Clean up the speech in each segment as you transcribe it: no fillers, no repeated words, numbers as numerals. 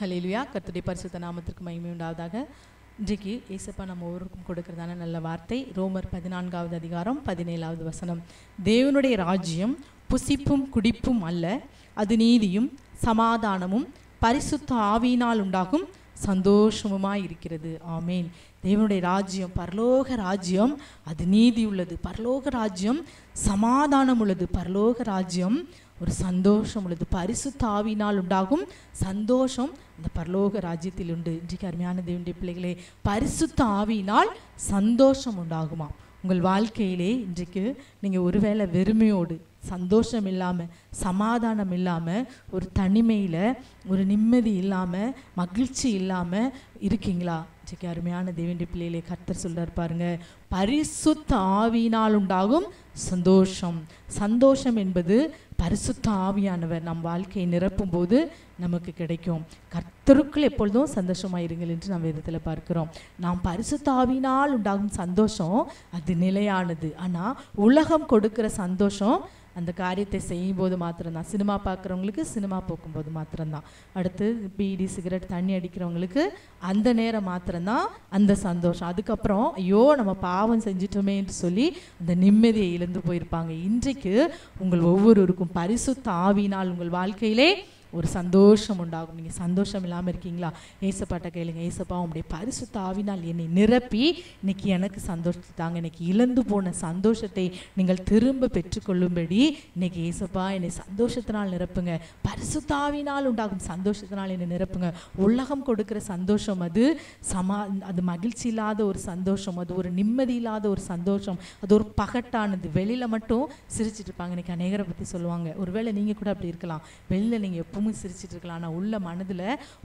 ஹல்லேலூயா. கர்த்தருடைய பரிசுத்த நாமத்திற்கு மகிமை உண்டாவதாக. இன்றைக்கு ஏசப்பா நம்ம ஒவ்வொருக்கும் கொடுக்கிறதான நல்ல வார்த்தை ரோமர் 14வது அதிகாரம் 17வது வசனம். தேவனுடைய ராஜ்யம் புசிப்பும் குடிப்பும் அல்ல, அது நீதியும் சமாதானமும் பரிசுத்த ஆவியினால் உண்டாகும் சந்தோஷமுமாய் இருக்கிறது. ஆமேன். தேவனுடைய ராஜ்யம் பரலோக ராஜ்யம், அது நீதி உள்ளது. பரலோக ராஜ்யம் சமாதானம் உள்ளது. பரலோக ராஜ்யம் ஒரு சந்தோஷம் உள்ளது. பரிசுத்த ஆவியினால் உண்டாகும் சந்தோஷம் அந்த பரலோக ராஜ்யத்தில் உண்டு. இன்றைக்கு அருமையான தேவனுடைய பிள்ளைகளே, பரிசுத்த ஆவியினால் சந்தோஷம் உண்டாகுமா உங்கள் வாழ்க்கையிலே? இன்றைக்கு நீங்கள் ஒருவேளை வெறுமையோடு, சந்தோஷம் இல்லாமல், சமாதானம் இல்லாமல், ஒரு தனிமையில், ஒரு நிம்மதி இல்லாமல், மகிழ்ச்சி இல்லாமல் இருக்கீங்களா? இன்றைக்கு அருமையான தேவனுடைய பிள்ளைகளே, கர்த்தர் சொல்றார் பாருங்க, பரிசுத்த ஆவியினால் உண்டாகும் சந்தோஷம். சந்தோஷம் என்பது பரிசுத்த ஆவியானவர் நம் வாழ்க்கையை நிரப்பும் போது நமக்கு கிடைக்கும். கர்த்தருக்குள் எப்பொழுதும் சந்தோஷமாயிருங்கள் என்று நாம் வேதத்தில் பார்க்கிறோம். நாம் பரிசுத்த ஆவியினால் உண்டாகும் சந்தோஷம் அது நிலையானது. ஆனால் உலகம் கொடுக்கிற சந்தோஷம் அந்த காரியத்தை செய்யும் போது மாத்திரம்தான். சினிமா பார்க்குறவங்களுக்கு சினிமா போக்கும்போது மாத்திரம்தான். அடுத்து பீடி சிகரெட் தண்ணி அடிக்கிறவங்களுக்கு அந்த நேரம் மாத்திரம்தான் அந்த சந்தோஷம். அதுக்கப்புறம் ஐயோ நம்ம பாவம் செஞ்சிட்டோமே என்று சொல்லி அந்த நிம்மதியை இழந்து போயிருப்பாங்க. இன்றைக்கு உங்கள் ஒவ்வொருவருக்கும் பரிசுத்த ஆவியினால் உங்கள் வாழ்க்கையிலே ஒரு சந்தோஷம் உண்டாகும். நீங்கள் சந்தோஷம் இல்லாமல் இருக்கீங்களா? ஏசப்பாட்ட கேளுங்க, ஏசப்பா உங்களுடைய பரிசுத்த ஆவினால் என்னை நிரப்பி இன்னைக்கு எனக்கு சந்தோஷத்தை தாங்க. இன்னைக்கு இழந்து போன சந்தோஷத்தை நீங்கள் திரும்ப பெற்றுக்கொள்ளும்படி இன்னைக்கு ஏசப்பா என்னை சந்தோஷத்தினால் நிரப்புங்க. பரிசுத்த ஆவியினால் உண்டாகும் சந்தோஷத்தினால் என்னை நிரப்புங்க. உலகம் கொடுக்கிற சந்தோஷம் அது அது மகிழ்ச்சி இல்லாத ஒரு சந்தோஷம், அது ஒரு நிம்மதி இல்லாத ஒரு சந்தோஷம், அது ஒரு பகட்டானது. வெளியில் மட்டும் சிரிச்சிட்டு இருப்பாங்க. இன்னைக்கு அநேகரை பற்றி சொல்லுவாங்க. ஒருவேளை நீங்கள் கூட அப்படி இருக்கலாம். வெளியில் நீங்கள் எப்பவும் சிரிச்சிட்டு இருக்கலாம், ஆனால் உள்ள மனதில்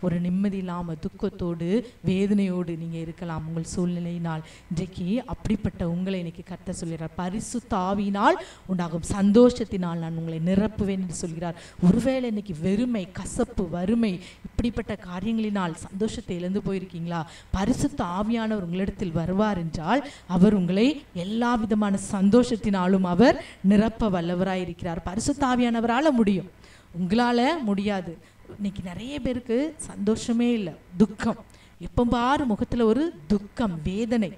ஒரு நிம்மதி இல்லாமல் துக்கத்தோடு வேதனையோடு நீங்கள் இருக்கலாம் உங்கள் சூழ்நிலையினால். இன்றைக்கு அப்படிப்பட்ட உங்களை இன்னைக்கு கர்த்தர் சொல்கிறார், பரிசுத்த ஆவியினால் உண்டாகும் சந்தோஷத்தினால் நான் உங்களை நிரப்புவேன் என்று சொல்கிறார். ஒருவேளை இன்னைக்கு வெறுமை, கசப்பு, வறுமை இப்படிப்பட்ட காரியங்களினால் சந்தோஷத்தை இழந்து போயிருக்கீங்களா? பரிசுத்த ஆவியானவர் உங்களிடத்தில் வருவார் என்றால் அவர் உங்களை எல்லா விதமான சந்தோஷத்தினாலும் அவர் நிரப்ப வல்லவராயிருக்கிறார். பரிசுத்த ஆவியானவரால் முடியும், உங்களால் முடியாது. இன்னைக்கு நிறைய பேருக்கு சந்தோஷமே இல்லை, துக்கம். எப்போ பாரு முகத்தில் ஒரு துக்கம், வேதனை.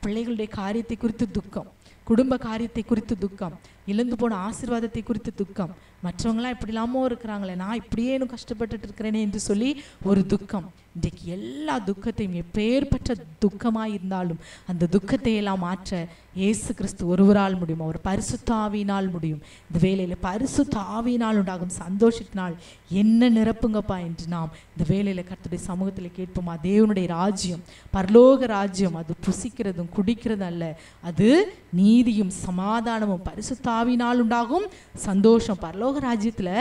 பிள்ளைகளுடைய காரியத்தை குறித்து துக்கம், குடும்ப காரியத்தை குறித்து துக்கம், இழந்து போன ஆசீர்வாதத்தை குறித்து துக்கம். மற்றவங்களாம் இப்படி இல்லாமல் இருக்கிறாங்களே, நான் இப்படியே இன்னும் கஷ்டப்பட்டுட்டு இருக்கிறேனே என்று சொல்லி ஒரு துக்கம். இன்றைக்கு எல்லா துக்கத்தையும், எப்பேற்பட்ட துக்கமாக இருந்தாலும் அந்த துக்கத்தை எல்லாம் மாற்ற இயேசு கிறிஸ்து ஒருவரால் முடியும். அவர் பரிசுத்த ஆவியினால் முடியும். இந்த வேளையில் பரிசுத்த ஆவியினால் உண்டாகும் சந்தோஷத்தினால் என்ன நிரப்புங்கப்பா என்று நாம் இந்த வேளையில் கர்த்தருடைய சமூகத்தில் கேட்போமா? தேவனுடைய ராஜ்யம், பரலோக ராஜ்யம், அது புசிக்கிறதும் குடிக்கிறதும் அல்ல, அது நீதியும் சமாதானமும் பரிசுத்த ஆவியினால் உண்டாகும் சந்தோஷம். பரலோக ராஜ்யத்தில்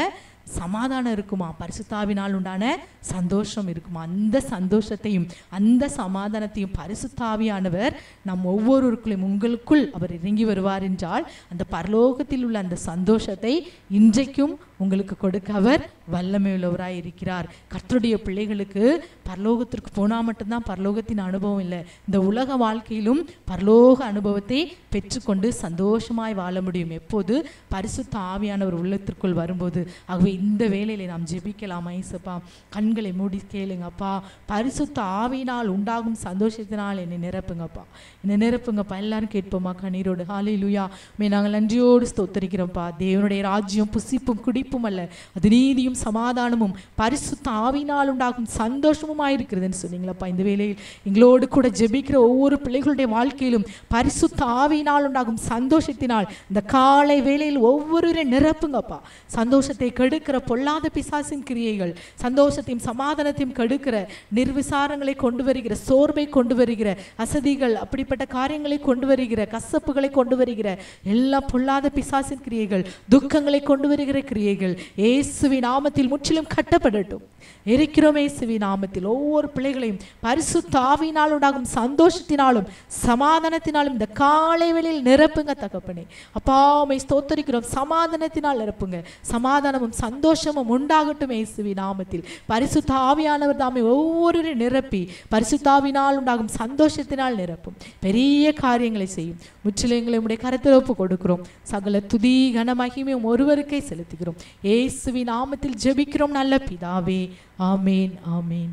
சமாதானம் இருக்குமா? பரிசுத்த ஆவியினால் உண்டான சந்தோஷம் இருக்குமா? அந்த சந்தோஷத்தையும் அந்த சமாதானத்தையும் பரிசுத்த ஆவியானவர் நம் ஒவ்வொருவருக்குள்ளும் உங்களுக்குள் அவர் இறங்கி வருவார் என்றால் அந்த பரலோகத்தில் உள்ள அந்த சந்தோஷத்தை இன்றைக்கும் உங்களுக்கு கொடுக்க அவர் வல்லமை உள்ளவராய் இருக்கிறார். கர்த்தருடைய பிள்ளைகளுக்கு பரலோகத்திற்கு போனால் மட்டும்தான் பரலோகத்தின் அனுபவம் இல்லை, இந்த உலக வாழ்க்கையிலும் பரலோக அனுபவத்தை பெற்றுக்கொண்டு சந்தோஷமாய் வாழ முடியும். எப்போது? பரிசுத்த ஆவியானவர் உள்ளத்திற்குள் வரும்போது. ஆகவே இந்த வேளையில நாம் ஜெபிக்கலாமா? இயேசுப்பா, கண்களை மூடி கேளுங்கப்பா. பரிசுத்த ஆவியினால் உண்டாகும் சந்தோஷத்தினால் என்னை நிரப்புங்கப்பா, என்னை நிரப்புங்கப்பா. எல்லாரும் கேட்போமா கண்ணீரோடு? ஹல்லேலூயா. நாங்கள் நன்றியோடு ஸ்தோத்திரிக்கிறோம்ப்பா. தேவனுடைய ராஜ்யம் புசிப்பும் குடிப்பும் அல்ல, அது நீதியும் சமாதானமும் பரிசுத்த ஆவியினால் உண்டாகும் சந்தோஷமுமாயிருக்கிறதுன்னு சொன்னீங்களப்பா. இந்த வேளையில் எங்களோடு கூட ஜெபிக்கிற ஒவ்வொரு பிள்ளைகளுடைய வாழ்க்கையிலும் பரிசுத்த ஆவியினால் உண்டாகும் சந்தோஷத்தினால் இந்த காலை வேளையில் ஒவ்வொருவரை நிரப்புங்கப்பா. சந்தோஷத்தை கெடுக்கிற பொல்லாத பிசாசின் கிரியைகள், சந்தோஷத்தையும் சமாதானத்தையும் கெடுக்கிற நிர்விசாரங்களை கொண்டு வருகிற, சோர்வை கொண்டு வருகிற, அசதிகள், அப்படிப்பட்ட காரியங்களை கொண்டு வருகிற, கசப்புகளை கொண்டு வருகிற எல்லா பொல்லாத பிசாசின் கிரியைகள், துக்கங்களை கொண்டு வருகிற கிரியைகள் இயேசுவின் நாமத்தில் முற்றிலும் கட்டப்படட்டும். இருக்கிறோம் இயேசுவின் நாமத்தில். ஒவ்வொரு பிள்ளைகளையும் பரிசுத்த ஆவியினால் உண்டாகும் சந்தோஷத்தினாலும் சமாதானத்தினாலும் இந்த காலை வேளையில் நிரப்புங்க தகப்பனே. அப்பா உம்மை ஸ்தோத்திரிக்கிறோம். சமாதானத்தினால் நிரப்புங்க, சமாதானமும் சந்தோஷமும் உண்டாகட்டும் இயேசுவின் நாமத்தில். பரிசுத்த ஆவியானவர் தாமே ஒவ்வொருவரையும் நிரப்பி பரிசுத்த ஆவியினால் உண்டாகும் சந்தோஷத்தினால் நிரப்பும், பெரிய காரியங்களை செய்யும். முற்றிலும் எங்களை உம்முடைய கரத்தில் ஒப்பு கொடுக்கிறோம். சகல துதி கன மகிமையும் ஒருவருக்கே செலுத்துகிறோம். இயேசுவின் நாமத்தில் ஜெபிக்கிறோம் நல்ல பிதாவே. ஆமேன், ஆமேன்.